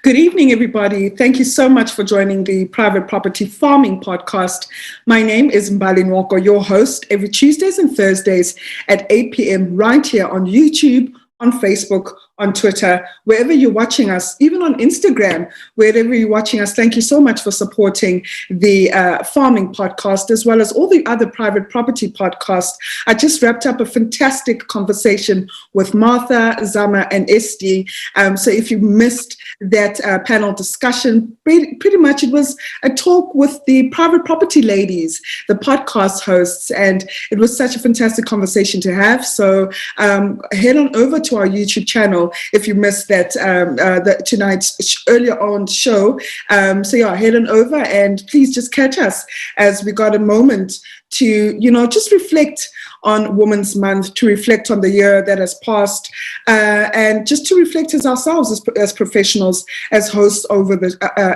Good evening, everybody. Thank you so much for joining the Private Property Farming Podcast. My name is Mbali Nwoko, your host, every Tuesdays and Thursdays at 8 p.m. right here on YouTube, on Facebook, on Twitter, wherever you're watching us, even on Instagram, wherever you're watching us. Thank you so much for supporting the Farming Podcast, as well as all the other private property podcasts. I just wrapped up a fantastic conversation with Martha, Zama, and Esti. So if you missed that panel discussion, pretty much it was a talk with the private property ladies, the podcast hosts, and it was such a fantastic conversation to have. So head on over to our YouTube channel if you missed that tonight's earlier on show. So yeah, head on over and please just catch us as we got a moment to, just reflect on Women's Month, to reflect on the year that has passed, and just to reflect as ourselves as professionals, as hosts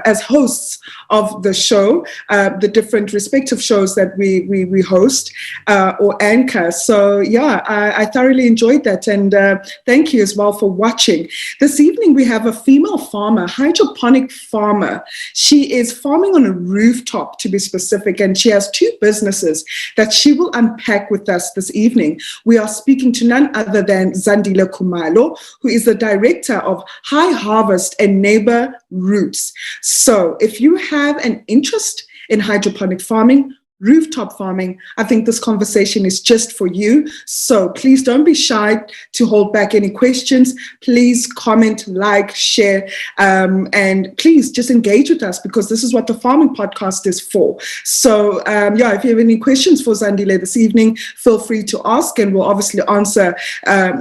as hosts of the show, the different respective shows that we host or anchor. So yeah, I thoroughly enjoyed that, and thank you as well for watching. This evening we have a female farmer, hydroponic farmer. She is farming on a rooftop, to be specific, and she has two businesses that she will unpack with us this evening. We are speaking to none other than Zandile Kumalo, who is the director of High Harvest and Neighbor Roots. So if you have an interest in hydroponic farming, rooftop farming, I think this conversation is just for you. So please don't be shy to hold back any questions. Please comment, like, share, and please just engage with us, because this is what the Farming Podcast is for. So if you have any questions for Zandile this evening, feel free to ask, and we'll obviously answer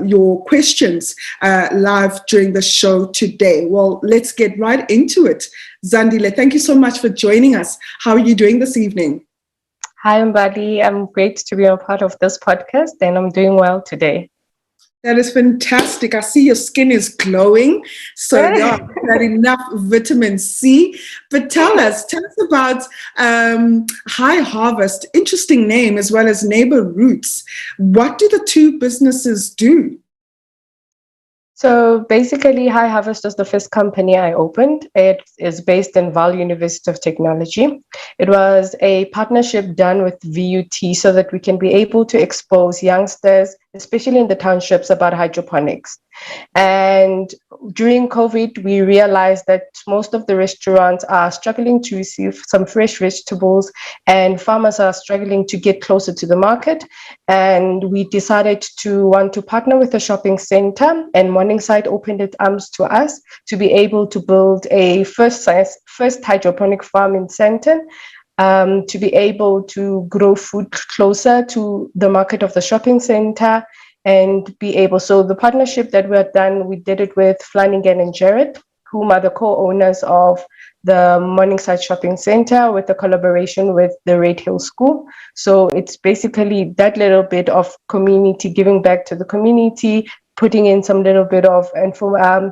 your questions live during the show today. Well, let's get right into it. Zandile, thank you so much for joining us. How are you doing this evening? Hi, Mbali. I'm great to be a part of this podcast, and I'm doing well today. That is fantastic. I see your skin is glowing. So yeah, got enough vitamin C. But tell us about High Harvest, interesting name, as well as Neighbor Roots. What do the two businesses do? So basically, High Harvest is the first company I opened. It is based in Vaal University of Technology. It was a partnership done with VUT so that we can be able to expose youngsters, especially in the townships, about hydroponics. And during COVID, we realized that most of the restaurants are struggling to receive some fresh vegetables, and farmers are struggling to get closer to the market. And we decided to want to partner with a shopping center, and Morningside opened its arms to us to be able to build a first hydroponic farm in Sandton, to be able to grow food closer to the market of the shopping center and be able. So the partnership that we did it with Flanagan and Jared, whom are the co-owners of the Morningside Shopping Center, with a collaboration with the Red Hill School. So it's basically that little bit of community, giving back to the community, putting in some little bit of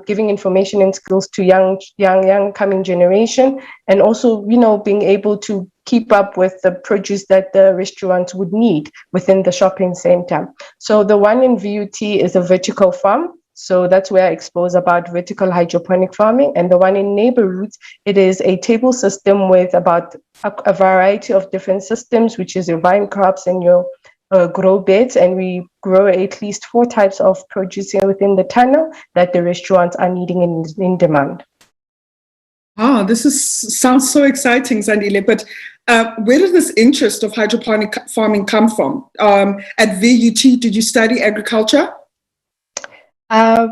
giving information and skills to young coming generation, and also, being able to keep up with the produce that the restaurants would need within the shopping center. So the one in VUT is a vertical farm. So that's where I expose about vertical hydroponic farming. And the one in Neighbor Roots, it is a table system with about a variety of different systems, which is your vine crops and your grow beds. And we grow at least 4 types of produce within the tunnel that the restaurants are needing in demand. Oh, sounds so exciting, Zandile. But where did this interest of hydroponic farming come from? At VUT, did you study agriculture? I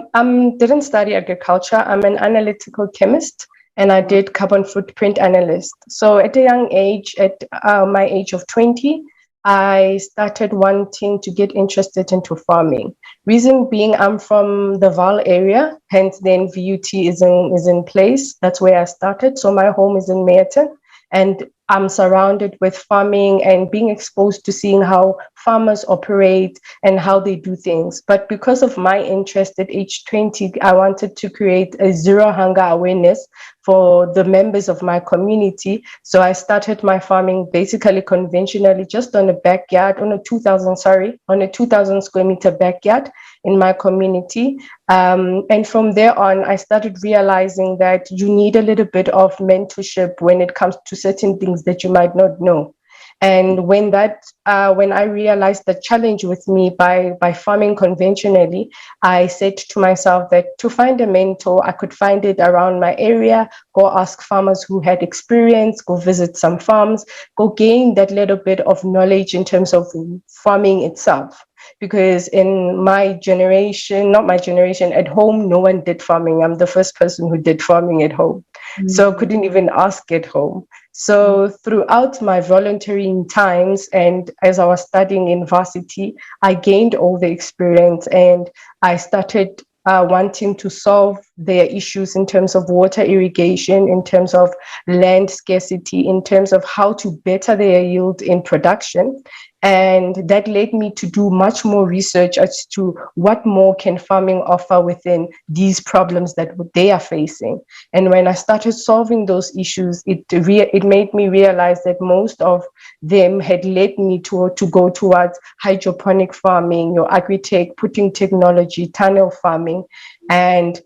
didn't study agriculture. I'm an analytical chemist, and I did carbon footprint analyst. So at a young age, at my age of 20, I started wanting to get interested into farming. Reason being, I'm from the Vaal area, hence then VUT is in place. That's where I started. So my home is in Meerton. And I'm surrounded with farming and being exposed to seeing how farmers operate and how they do things. But because of my interest at age 20, I wanted to create a zero hunger awareness for the members of my community. So I started my farming basically conventionally, just on a backyard, on a 2,000 square meter backyard in my community. And from there on, I started realizing that you need a little bit of mentorship when it comes to certain things that you might not know. And when I realized the challenge with me by farming conventionally, I said to myself that to find a mentor, I could find it around my area, go ask farmers who had experience, go visit some farms, go gain that little bit of knowledge in terms of farming itself. Because in my generation, not my generation, at home, no one did farming. I'm the first person who did farming at home. So couldn't even ask at home. So throughout my volunteering times and as I was studying in varsity, I gained all the experience and I started wanting to solve their issues in terms of water irrigation, in terms of land scarcity, in terms of how to better their yield in production. And that led me to do much more research as to what more can farming offer within these problems that they are facing. And when I started solving those issues, it made me realize that most of them had led me to go towards hydroponic farming, your agri-tech, putting technology, tunnel farming. And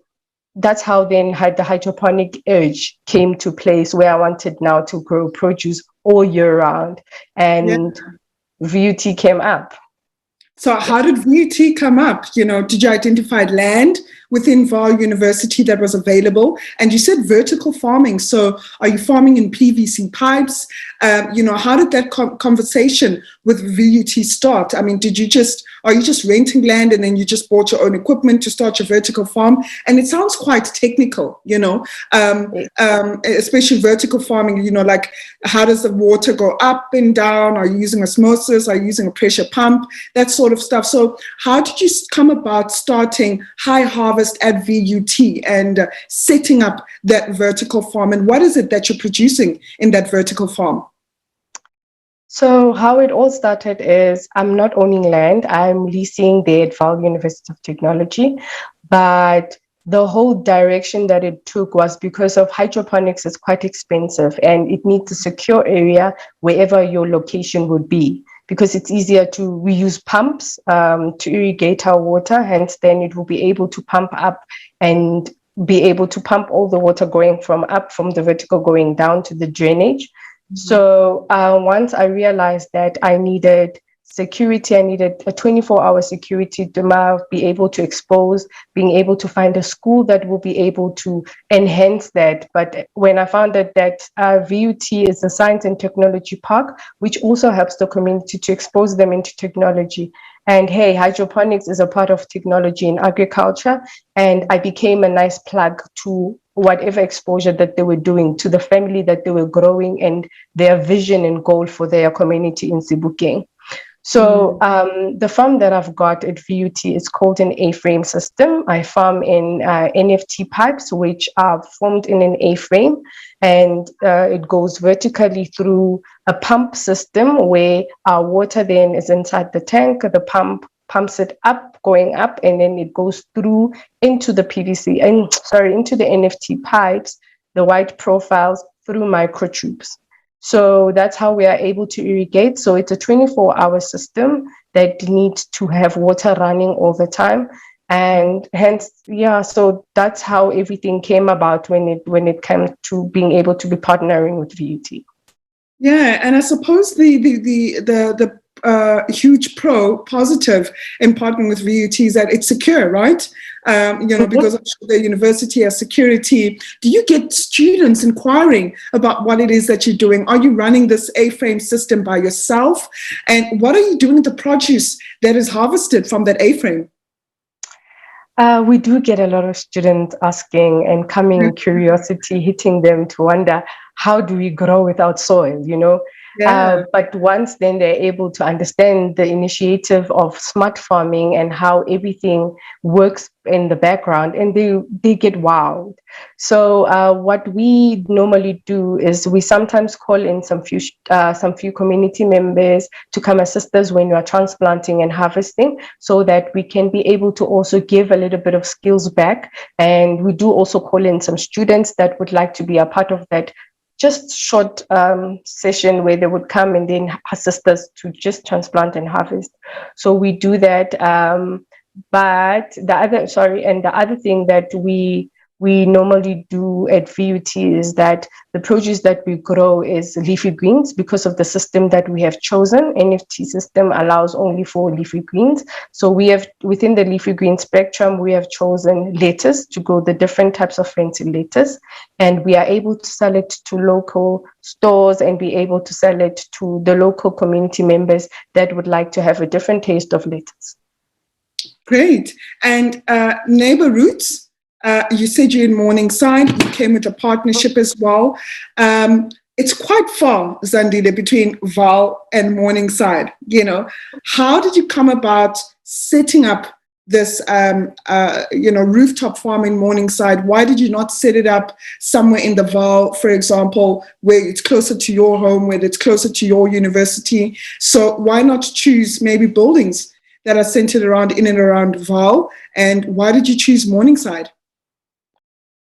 that's how then the hydroponic urge came to place, where I wanted now to grow produce all year round. And VUT came up. So how did VUT come up? Did you identify land within Vaal University that was available? And you said vertical farming. So are you farming in PVC pipes? How did that conversation with VUT start? I mean, are you just renting land and then you just bought your own equipment to start your vertical farm? And it sounds quite technical, especially vertical farming, like how does the water go up and down? Are you using osmosis? Are you using a pressure pump? That sort of stuff. So how did you come about starting High Harvest at VUT and setting up that vertical farm? And what is it that you're producing in that vertical farm? So how it all started is I'm not owning land. I'm leasing there at Vaal University of Technology. But the whole direction that it took was because of hydroponics is quite expensive and it needs a secure area wherever your location would be, because it's easier we use pumps to irrigate our water, hence then it will be able to pump up and be able to pump all the water going from the vertical going down to the drainage. So once I realized that I needed security, I needed a 24-hour security to be able to expose, being able to find a school that will be able to enhance that. But when I found that VUT is a science and technology park, which also helps the community to expose them into technology. And hey, hydroponics is a part of technology in agriculture. And I became a nice plug to whatever exposure that they were doing, to the family that they were growing and their vision and goal for their community in Sebokeng. So the farm that I've got at VUT is called an A-frame system. I farm in NFT pipes, which are formed in an A-frame, and it goes vertically through a pump system where our water then is inside the tank. The pump pumps it up, going up, and then it goes through into the into the NFT pipes, the white profiles, through microtubes. So that's how we are able to irrigate. So it's a 24-hour system that needs to have water running all the time. And hence, so that's how everything came about when it came to being able to be partnering with VUT. Yeah, and I suppose the huge positive in partnering with VUT is that it's secure, right? Because the university has security. Do you get students inquiring about what it is that you're doing? Are you running this A-frame system by yourself? And what are you doing with the produce that is harvested from that A-frame? We do get a lot of students asking and coming curiosity hitting them to wonder, how do we grow without soil, Yeah. But once then they're able to understand the initiative of smart farming and how everything works in the background, and they get wowed. So what we normally do is we sometimes call in some few community members to come assist us when you are transplanting and harvesting, so that we can be able to also give a little bit of skills back. And we do also call in some students that would like to be a part of that just short session where they would come and then assist us to just transplant and harvest. So we do that. But the other thing that we normally do at VUT is that the produce that we grow is leafy greens because of the system that we have chosen. NFT system allows only for leafy greens. So we have, within the leafy green spectrum, we have chosen lettuce to grow the different types of fancy lettuce, and we are able to sell it to local stores and be able to sell it to the local community members that would like to have a different taste of lettuce. Great. And Neighbor Roots, you said you're in Morningside. You came with a partnership as well. It's quite far, Zandile, between Val and Morningside. How did you come about setting up this, rooftop farm in Morningside? Why did you not set it up somewhere in the Val, for example, where it's closer to your home, where it's closer to your university? So why not choose maybe buildings that are centered in and around Val? And why did you choose Morningside?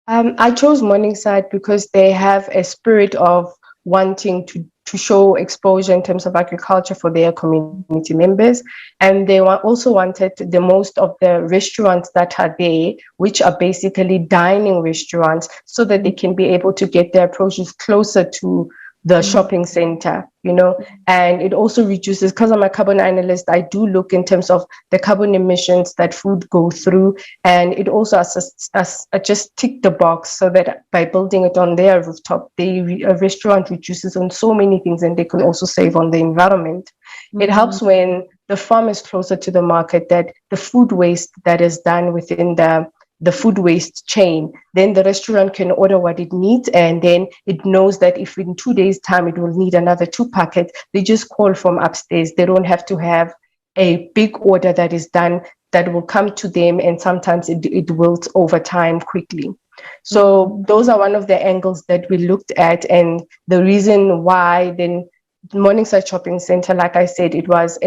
I chose Morningside because they have a spirit of wanting to show exposure in terms of agriculture for their community members. And they also wanted the most of the restaurants that are there, which are basically dining restaurants, so that they can be able to get their produce closer to the shopping center, and it also reduces, because I'm a carbon analyst, I do look in terms of the carbon emissions that food go through, and it also assists us just tick the box, so that by building it on their rooftop, a restaurant reduces on so many things, and they can also save on the environment. It helps when the farm is closer to the market, that the food waste that is done within the food waste chain, then the restaurant can order what it needs, and then it knows that if in 2 days' time it will need another 2 packets, they just call from upstairs. They don't have to have a big order that is done that will come to them, and sometimes it wilts over time quickly. So those are one of the angles that we looked at, and the reason why then Morningside Shopping Center, like I said, it was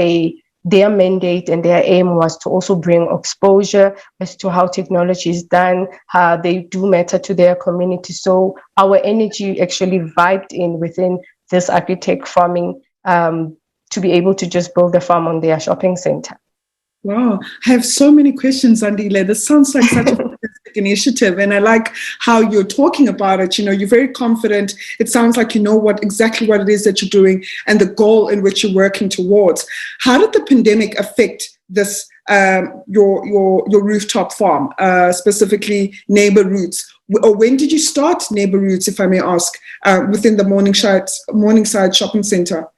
their mandate and their aim was to also bring exposure as to how technology is done, how they do matter to their community. So our energy actually vibed in within this agri-tech farming to be able to just build a farm on their shopping center. Wow, I have so many questions, Zandile. This sounds like such a fantastic initiative, and I like how you're talking about it. You're very confident. It sounds like you know exactly what it is that you're doing and the goal in which you're working towards. How did the pandemic affect this your rooftop farm, specifically Neighbor Roots? Or when did you start Neighbor Roots, if I may ask, within the Morningside Shopping Center?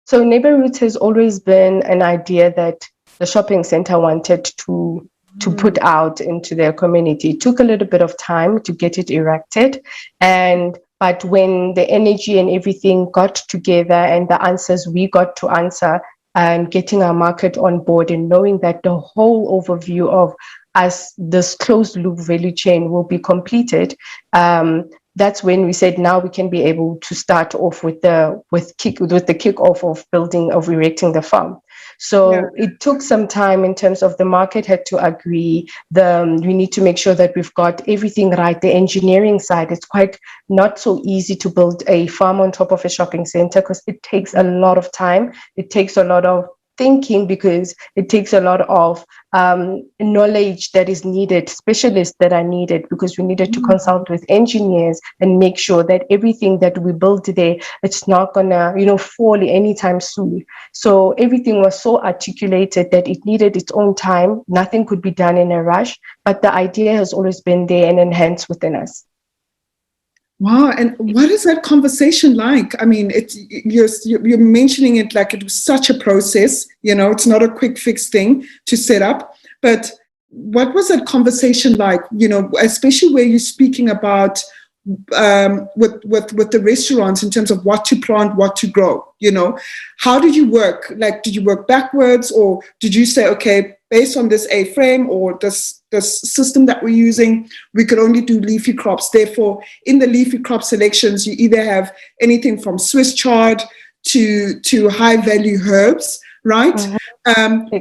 So Neighbor Roots has always been an idea that the shopping center wanted to put out into their community. It took a little bit of time to get it erected, but when the energy and everything got together and the answers we got to answer, and getting our market on board, and knowing that the whole overview of us, this closed loop value chain, will be completed, that's when we said now we can be able to start off with the kickoff of erecting the farm. So it took some time in terms of the market had to agree. We need to make sure that we've got everything right. The engineering side, it's quite not so easy to build a farm on top of a shopping center, because it takes a lot of time. It takes a lot of thinking, because it takes a lot of knowledge that is needed, specialists that are needed, because we needed to consult with engineers and make sure that everything that we build today, it's not gonna fall anytime soon. So everything was so articulated that it needed its own time. Nothing could be done in a rush, but the idea has always been there and enhanced within us. Wow, and what is that conversation like? I mean, you're mentioning it like it was such a process. It's not a quick fix thing to set up. But what was that conversation like? Especially where you're speaking about with the restaurants in terms of what to plant, what to grow? How did you work? Like, did you work backwards, or did you say, okay, based on this A-frame or this system that we're using, we could only do leafy crops. Therefore, in the leafy crop selections, you either have anything from Swiss chard to high value herbs, right?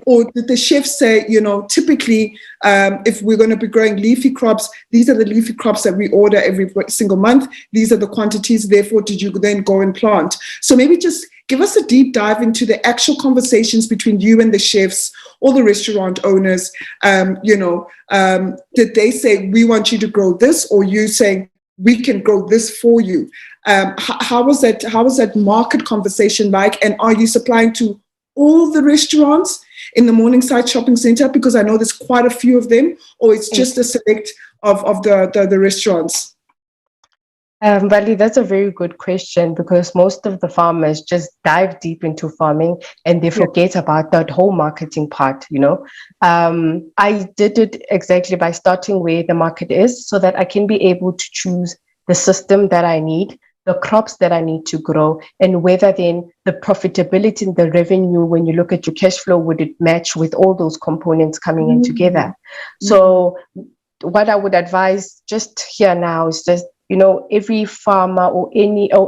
Or did the chefs say, typically, if we're going to be growing leafy crops, these are the leafy crops that we order every single month. These are the quantities. Therefore, did you then go and plant? So maybe just give us a deep dive into the actual conversations between you and the chefs or the restaurant owners. Did they say, we want you to grow this, or you saying, we can grow this for you? How was that market conversation like? And are you supplying to all the restaurants in the Morningside Shopping Centre? Because I know there's quite a few of them, or it's just a select of the restaurants. Vali, that's a very good question, because most of the farmers just dive deep into farming and they forget about that whole marketing part. I did it exactly by starting where the market is, so that I can be able to choose the system that I need, the crops that I need to grow, and whether then the profitability and the revenue, when you look at your cash flow, would it match with all those components coming in together? So what I would advise just here now is just, every farmer or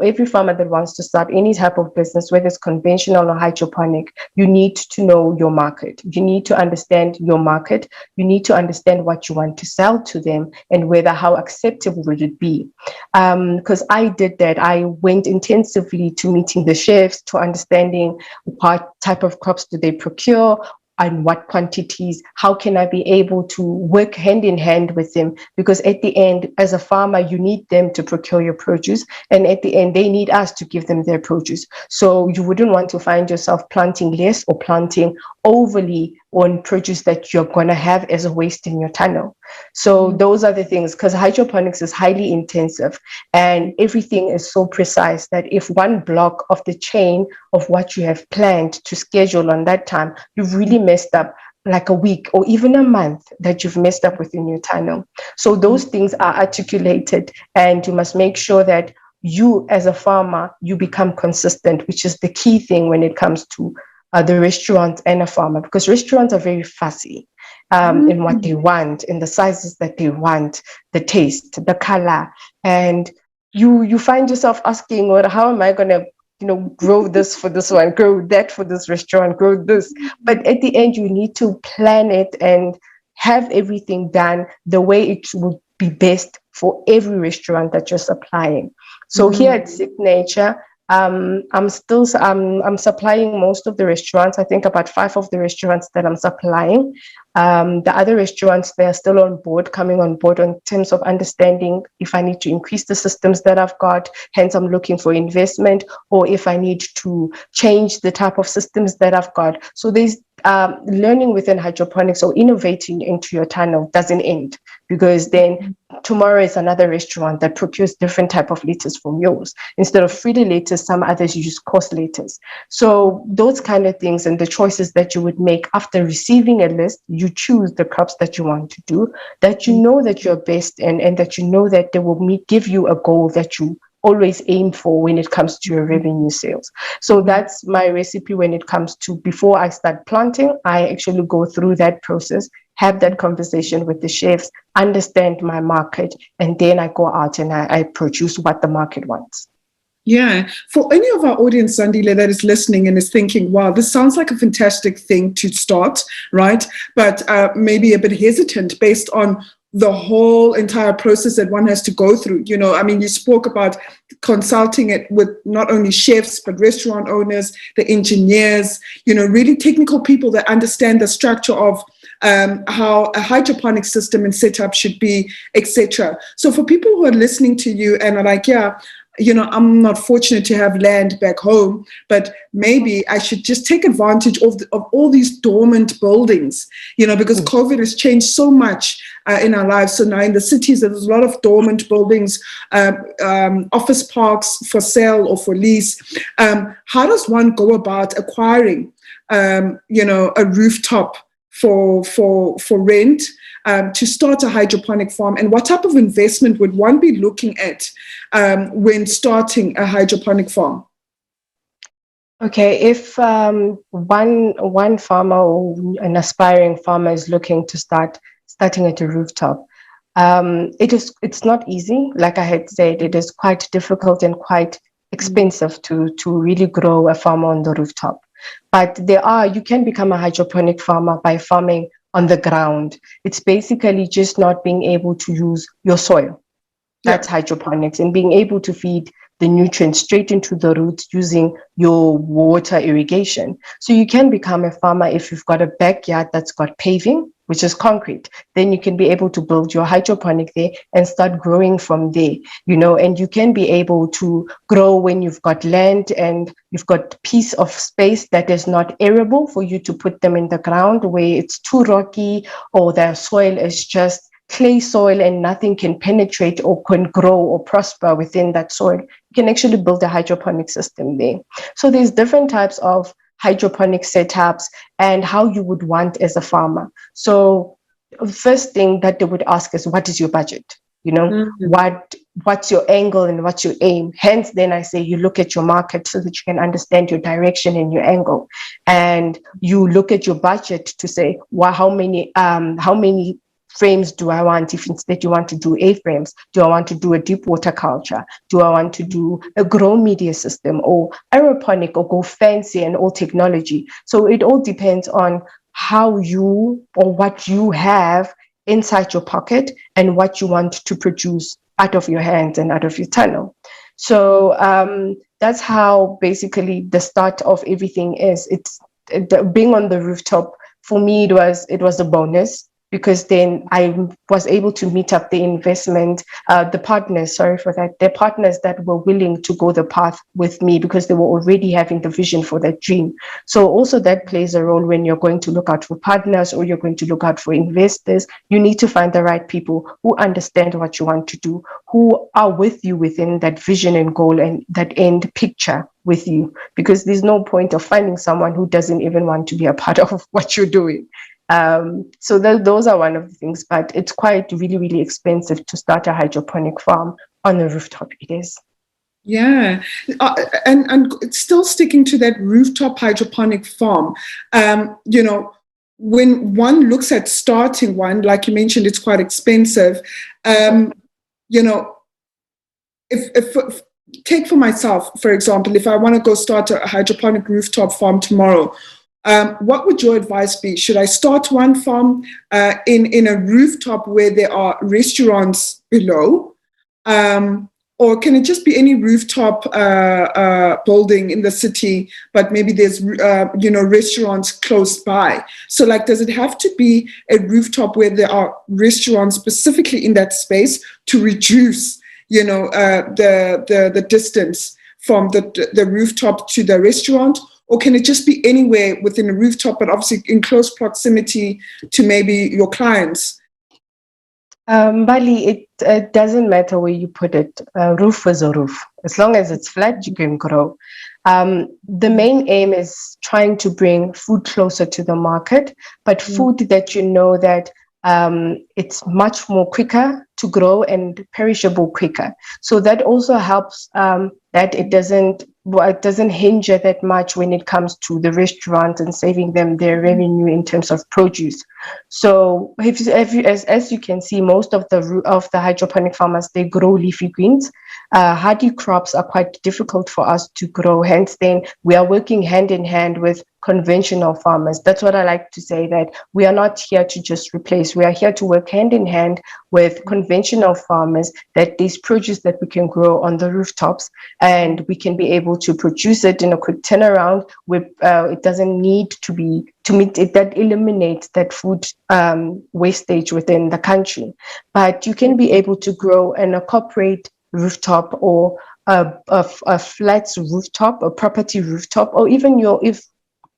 every farmer that wants to start any type of business, whether it's conventional or hydroponic, you need to know your market. You need to understand your market. You need to understand what you want to sell to them, and how acceptable would it be. Because I did that. I went intensively to meeting the chefs, to understanding what type of crops do they procure, and what quantities, how can I be able to work hand in hand with them? Because at the end, as a farmer, you need them to procure your produce. And at the end, they need us to give them their produce. So you wouldn't want to find yourself planting less or planting overly on produce that you're going to have as a waste in your tunnel. So those are the things, because hydroponics is highly intensive and everything is so precise that if one block of the chain of what you have planned to schedule on that time, you've really messed up like a week or even a month that you've messed up within your tunnel. So those things are articulated, and you must make sure that you as a farmer, you become consistent, which is the key thing when it comes to the restaurant and a farmer, because restaurants are very fussy in what they want, in the sizes that they want, the taste, the color, and you find yourself asking, well, how am I going to grow this for this one, grow that for this restaurant, grow this? But at the end, you need to plan it and have everything done the way it would be best for every restaurant that you're supplying. So here at Signature, I'm supplying most of the restaurants. I think about 5 of the restaurants that I'm supplying. The other restaurants, they are still coming on board in terms of understanding if I need to increase the systems that I've got. Hence, I'm looking for investment, or if I need to change the type of systems that I've got. So there's learning within hydroponics or innovating into your tunnel doesn't end, because then tomorrow is another restaurant that procures different type of lettuce from yours. Instead of Frida lettuce, some others use coarse lettuce. So those kind of things and the choices that you would make after receiving a list, you choose the crops that you want to do, that you know that you're best in, and that you know that they will give you a goal that you always aim for when it comes to your revenue sales. So that's my recipe when it comes to, before I start planting, I actually go through that process, have that conversation with the chefs, understand my market, and then I go out and I produce what the market wants. Yeah. For any of our audience, Zandile, that is listening and is thinking, wow, this sounds like a fantastic thing to start, right? But maybe a bit hesitant based on the whole entire process that one has to go through. You spoke about consulting it with not only chefs, but restaurant owners, the engineers, really technical people that understand the structure of how a hydroponic system and setup should be, etc. So for people who are listening to you and are like, yeah, I'm not fortunate to have land back home, but maybe I should just take advantage of all these dormant buildings, because COVID has changed so much in our lives. So now in the cities, there's a lot of dormant buildings, office parks for sale or for lease. How does one go about acquiring, a rooftop for rent? to start a hydroponic farm, and what type of investment would one be looking at when starting a hydroponic farm? Okay, if one farmer or an aspiring farmer is looking to starting at a rooftop, it's not easy. Like I had said, it is quite difficult and quite expensive to really grow a farm on the rooftop. But you can become a hydroponic farmer by farming on the ground. It's basically just not being able to use your soil. That's hydroponics, and being able to feed the nutrients straight into the roots using your water irrigation. So you can become a farmer if you've got a backyard that's got paving, which is concrete. Then you can be able to build your hydroponic there and start growing from there, and you can be able to grow when you've got land and you've got a piece of space that is not arable for you to put them in the ground, where it's too rocky or the soil is just clay soil and nothing can penetrate or can grow or prosper within that soil. You can actually build a hydroponic system there. So there's different types of hydroponic setups and how you would want as a farmer. So the first thing that they would ask is, what is your budget? What's your angle and what's your aim? Hence, then I say you look at your market so that you can understand your direction and your angle. And you look at your budget to say, well, how many frames do I want? If instead you want to do A-frames, do I want to do a deep water culture? Do I want to do a grow media system or aeroponic or go fancy and all technology? So it all depends on how you or what you have inside your pocket and what you want to produce out of your hands and out of your tunnel. So that's how basically the start of everything is. Being on the rooftop, for me, it was a bonus, because then I was able to meet up the partners that were willing to go the path with me, because they were already having the vision for that dream. So also that plays a role when you're going to look out for partners or you're going to look out for investors. You need to find the right people who understand what you want to do, who are with you within that vision and goal and that end picture with you, because there's no point of finding someone who doesn't even want to be a part of what you're doing. So those are one of the things, but it's quite really, really expensive to start a hydroponic farm on a rooftop. It is. Yeah, and still sticking to that rooftop hydroponic farm, when one looks at starting one, like you mentioned, it's quite expensive. If take for myself, for example, if I want to go start a hydroponic rooftop farm tomorrow, what would your advice be? Should I start one farm in a rooftop where there are restaurants below? Or can it just be any rooftop building in the city, but maybe there's, restaurants close by? So like, does it have to be a rooftop where there are restaurants specifically in that space to reduce, the distance from the rooftop to the restaurant? Or can it just be anywhere within a rooftop, but obviously in close proximity to maybe your clients? Bali, it doesn't matter where you put it. Roof is a roof. As long as it's flat, you can grow. The main aim is trying to bring food closer to the market, but food that that it's much more quicker to grow and perishable quicker. So that also helps that it doesn't hinder that much when it comes to the restaurant and saving them their revenue in terms of produce. So as you can see, most of the hydroponic farmers, they grow leafy greens. Hardy crops are quite difficult for us to grow. Hence, then we are working hand in hand with conventional farmers. That's what I like to say, that we are not here to just replace. We are here to work hand in hand with conventional farmers, that this produce that we can grow on the rooftops, and we can be able to produce it in a quick turnaround. It doesn't need to meet it. That eliminates that food wastage within the country. But you can be able to grow in a corporate rooftop, or a flat rooftop, a property rooftop, or even if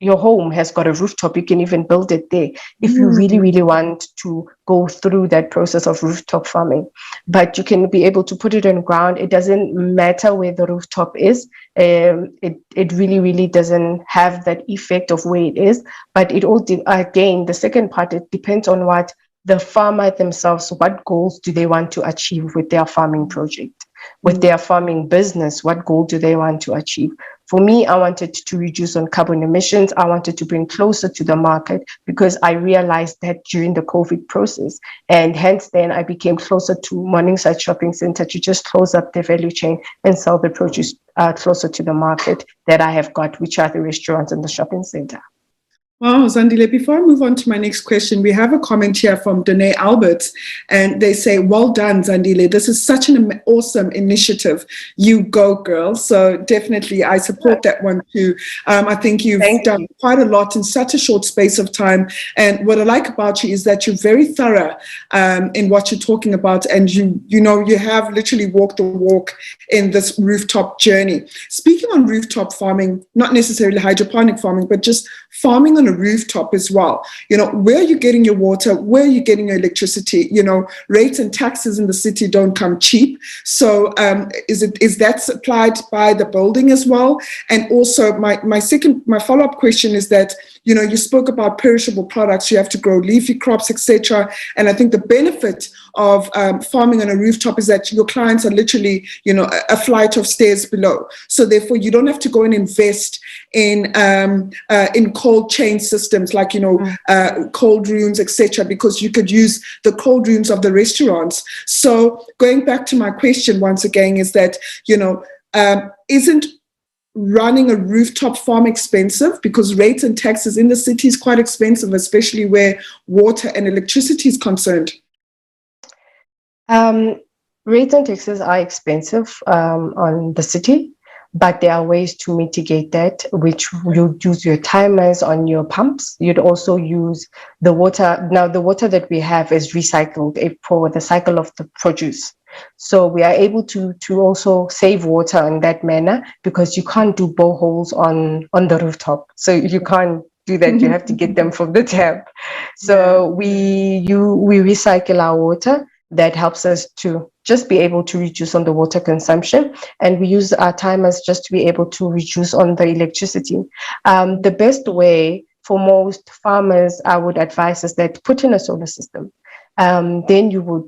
your home has got a rooftop, you can even build it there if you really, really want to go through that process of rooftop farming. But you can be able to put it on ground. It doesn't matter where the rooftop is. It really, really doesn't have that effect of where it is. But it all, again, the second part, it depends on what the farmer themselves, what goals do they want to achieve with their farming project, with their farming business? What goal do they want to achieve? For me, I wanted to reduce on carbon emissions. I wanted to bring closer to the market because I realized that during the COVID process, and hence then I became closer to Morningside Shopping Center to just close up the value chain and sell the produce closer to the market that I have got, which are the restaurants and the shopping center. Wow, Zandile, before I move on to my next question, we have a comment here from Danae Alberts, and they say, well done, Zandile. This is such an awesome initiative. You go, girl. So definitely, I support that one too. I think you've done quite a lot in such a short space of time. And what I like about you is that you're very thorough in what you're talking about. And you have literally walked the walk in this rooftop journey. Speaking on rooftop farming, not necessarily hydroponic farming, but just farming on a rooftop as well. Where are you getting your water? Where are you getting your electricity? Rates and taxes in the city don't come cheap. So is that supplied by the building as well? And also my follow-up question is that, you spoke about perishable products. You have to grow leafy crops, etc. And I think the benefit of farming on a rooftop is that your clients are literally, a flight of stairs below. So therefore, you don't have to go and invest in cold chain systems like, cold rooms, etc., because you could use the cold rooms of the restaurants. So going back to my question once again is that, isn't running a rooftop farm expensive? Because rates and taxes in the city is quite expensive, especially where water and electricity is concerned. Rates and taxes are expensive on the city, but there are ways to mitigate that, which you use your timers on your pumps. You'd also use the water. Now, the water that we have is recycled for the cycle of the produce. So we are able to also save water in that manner, because you can't do boreholes on the rooftop. So you can't do that. You have to get them from the tap. So we recycle our water. That helps us to just be able to reduce on the water consumption. And we use our timers just to be able to reduce on the electricity. The best way for most farmers, I would advise, is that put in a solar system. Then you would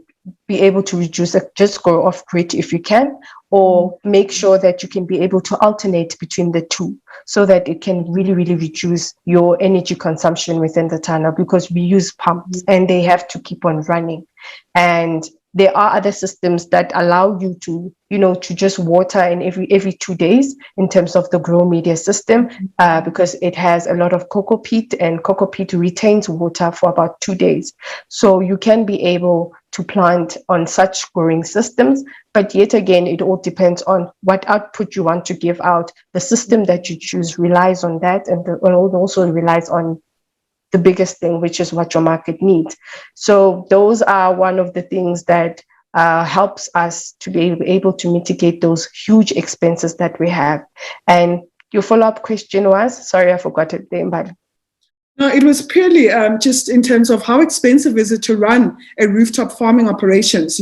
be able to reduce, just go off grid if you can, or make sure that you can be able to alternate between the two, so that it can really, really reduce your energy consumption within the tunnel, because we use pumps and they have to keep on running. And there are other systems that allow you to, to just water in every 2 days in terms of the grow media system, because it has a lot of cocoa peat, and cocoa peat retains water for about 2 days. So you can be able to plant on such growing systems, but yet again, it all depends on what output you want to give out. The system that you choose relies on that, and also relies on the biggest thing, which is what your market needs. So those are one of the things that helps us to be able to mitigate those huge expenses that we have. And your follow-up question was, sorry, I forgot it there, but no, it was purely just in terms of how expensive is it to run a rooftop farming operations,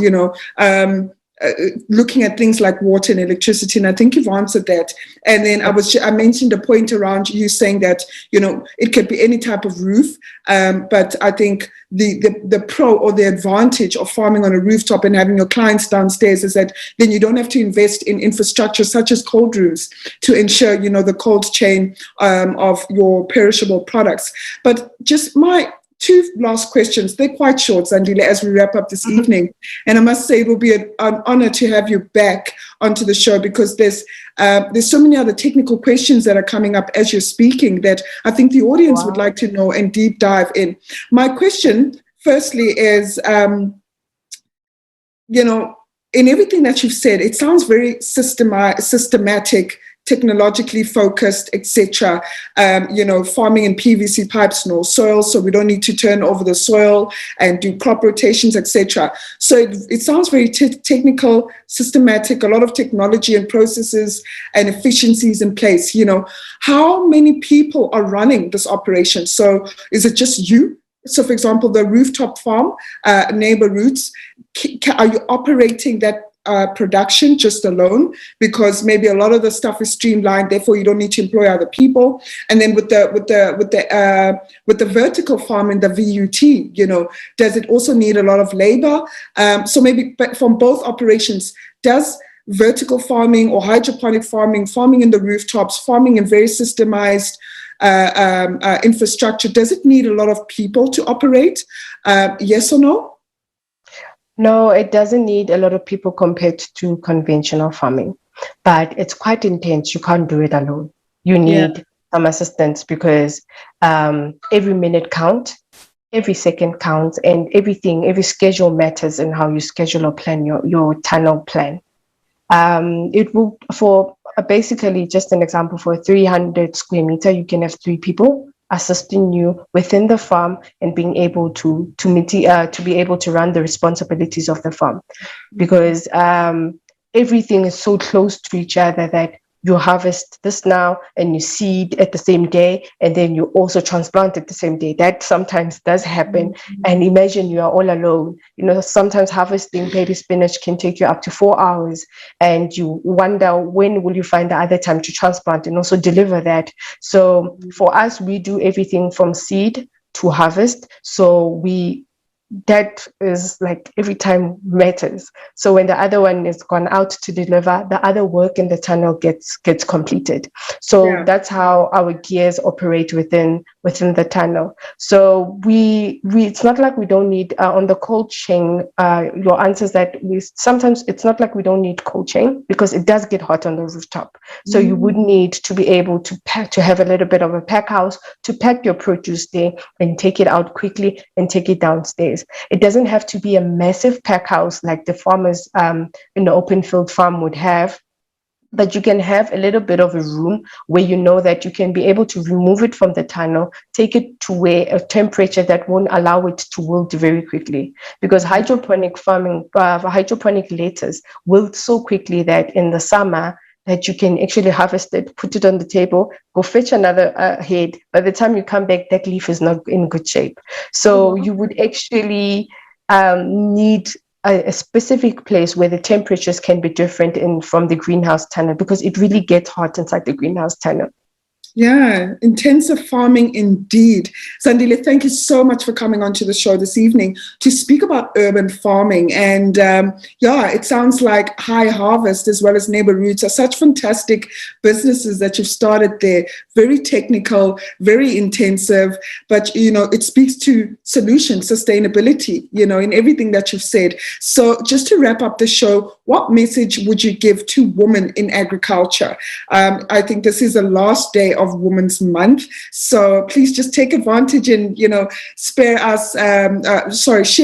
looking at things like water and electricity, and I think you've answered that. And then I mentioned a point around you saying that it could be any type of roof, but I think the pro or the advantage of farming on a rooftop and having your clients downstairs is that then you don't have to invest in infrastructure such as cold rooms to ensure the cold chain of your perishable products. But just my two last questions. They're quite short, Zandile, as we wrap up this evening. And I must say it will be an honor to have you back onto the show, because there's so many other technical questions that are coming up as you're speaking that I think the audience would like to know and deep dive in. My question, firstly, is, in everything that you've said, it sounds very systematic, technologically focused, etc. Farming in PVC pipes, no soil, so we don't need to turn over the soil and do crop rotations, etc. So it sounds very technical, systematic, a lot of technology and processes and efficiencies in place. How many people are running this operation? So is it just you? So, for example, the rooftop farm, Neighbor Roots, are you operating that production just alone, because maybe a lot of the stuff is streamlined, therefore you don't need to employ other people. And then with the vertical farm and the VUT, does it also need a lot of labor? So maybe from both operations, does vertical farming or hydroponic farming, farming in the rooftops, farming in very systemized infrastructure, does it need a lot of people to operate? Yes or no? No, it doesn't need a lot of people compared to conventional farming, but it's quite intense. You can't do it alone. You need some assistance, because every minute counts, every second counts, and every schedule matters in how you schedule or plan your tunnel plan. It will, for basically just an example, for a 300 square meter, you can have 3 people assisting you within the farm and being able to be able to run the responsibilities of the farm, because everything is so close to each other that you harvest this now and you seed at the same day, and then you also transplant at the same day. That sometimes does happen. And imagine you are all alone. Sometimes harvesting baby spinach can take you up to 4 hours, and you wonder when will you find the other time to transplant and also deliver that. So for us, we do everything from seed to harvest. So that is like every time matters. So when the other one is gone out to deliver, the other work in the tunnel gets completed. So that's how our gears operate within the tunnel. So we it's not like we don't need on the cold chain. Your answer is that sometimes it's not like we don't need cold chain, because it does get hot on the rooftop. So you would need to be able to have a little bit of a pack house to pack your produce there and take it out quickly and take it downstairs. It doesn't have to be a massive pack house like the farmers in the open field farm would have, but you can have a little bit of a room where you know that you can be able to remove it from the tunnel, take it to a temperature that won't allow it to wilt very quickly. Because hydroponic farming, hydroponic lettuce wilt so quickly that in the summer, that you can actually harvest it, put it on the table, go fetch another head. By the time you come back, that leaf is not in good shape. So you would actually need a specific place where the temperatures can be different from the greenhouse tunnel, because it really gets hot inside the greenhouse tunnel. Yeah, intensive farming indeed. Zandile, thank you so much for coming onto the show this evening to speak about urban farming. And it sounds like High Harvest as well as Neighbor Roots are such fantastic businesses that you've started there. Very technical, very intensive, but it speaks to solution, sustainability, in everything that you've said. So just to wrap up the show, what message would you give to women in agriculture? I think this is the last day of Women's Month, so please just take advantage and share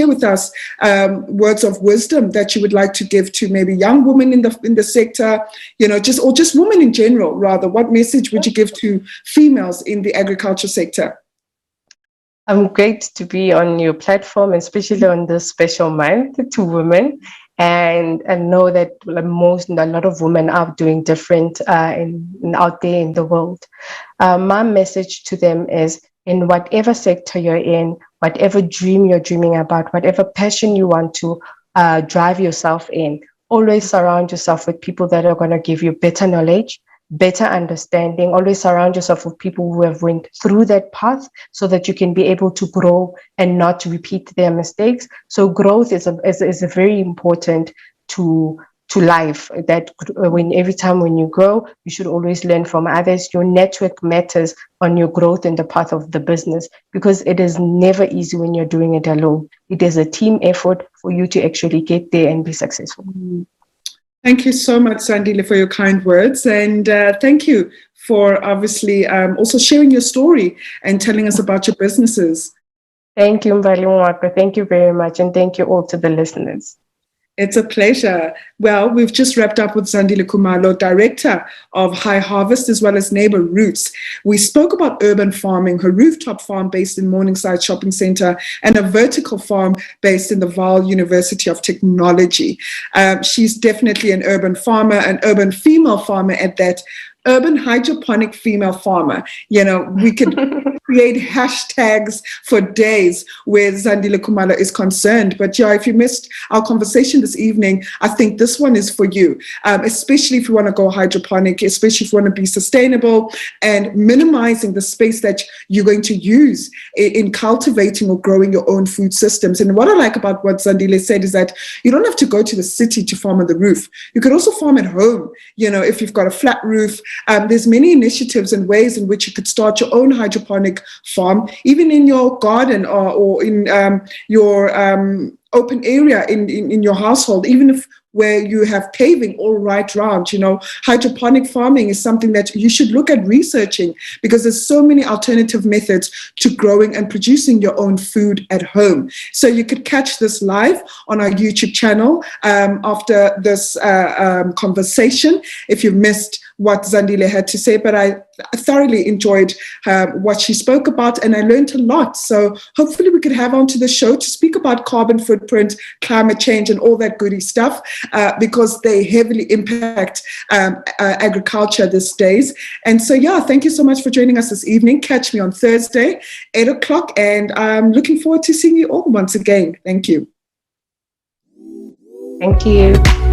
with us words of wisdom that you would like to give to maybe young women in the sector, just women in general. Rather, what message would you give to females in the agriculture sector? I'm great to be on your platform, especially on this special month to women. And know that a lot of women are doing different out there in the world. My message to them is, in whatever sector you're in, whatever dream you're dreaming about, whatever passion you want to drive yourself in, always surround yourself with people that are going to give you better knowledge, better understanding. Always surround yourself with people who have went through that path, so that you can be able to grow and not repeat their mistakes. So growth is a very important to life. That every time when you grow, you should always learn from others. Your network matters on your growth in the path of the business, because it is never easy when you're doing it alone. It is a team effort for you to actually get there and be successful. Thank you so much, Zandile, for your kind words. And thank you for obviously also sharing your story and telling us about your businesses. Thank you, Mbali. Thank you very much. And thank you all to the listeners. It's a pleasure. Well, we've just wrapped up with Zandile Kumalo, Director of High Harvest as well as Neighbor Roots. We spoke about urban farming, her rooftop farm based in Morningside Shopping Centre, and a vertical farm based in the Vaal University of Technology. She's definitely an urban farmer, an urban female farmer at that. Urban hydroponic female farmer. We could create hashtags for days where Zandile Kumalo is concerned. But yeah, if you missed our conversation this evening, I think this one is for you, especially if you want to go hydroponic, especially if you want to be sustainable and minimizing the space that you're going to use in cultivating or growing your own food systems. And what I like about what Zandile said is that you don't have to go to the city to farm on the roof. You could also farm at home, if you've got a flat roof. There's many initiatives and ways in which you could start your own hydroponic farm, even in your garden or in your open area in your household, even if where you have paving all right round. Hydroponic farming is something that you should look at researching, because there's so many alternative methods to growing and producing your own food at home. So you could catch this live on our YouTube channel after this conversation if you've missed what Zandile had to say. But I thoroughly enjoyed what she spoke about, and I learned a lot. So hopefully we could have onto the show to speak about carbon footprint, climate change, and all that goody stuff, because they heavily impact agriculture these days. And so, yeah, thank you so much for joining us this evening. Catch me on Thursday, 8 o'clock, and I'm looking forward to seeing you all once again. Thank you. Thank you.